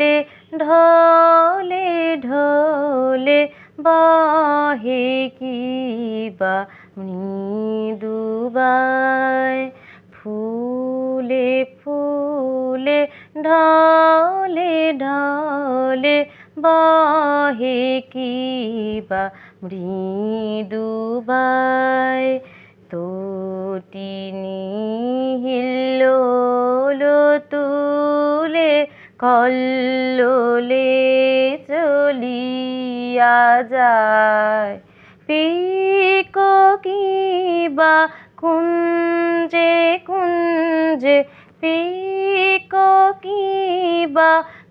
ঢলে ঢলে ঢলে বহে কিবা মৃদুবায় ফুলে ফুলে ঢলে ঢলে বহে কিবা মৃদুবায় তটিনী হিল্লোল তুলে কল্লোলে চলিয়া যায় পিককিবা কুঞ্জে কুঞ্জে পিককিবা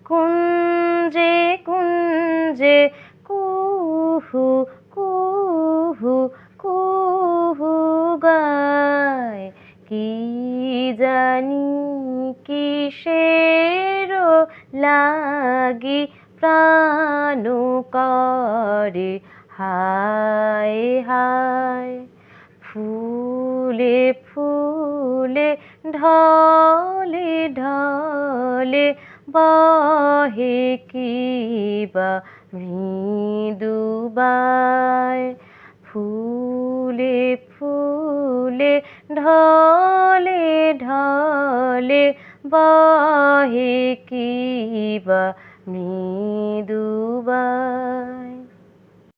কুঞ্জে কুঞ্জে কুহু কুহু কুহু গায় কি জানি কিসের লাগি প্রাণ করে হায় হায় ফুলে ফুলে ঢলে ঢলে বহে কিবা মৃদুবায় ফুলে ফুলে ঢলে ঢলে বহে কিবা মৃদুবায়।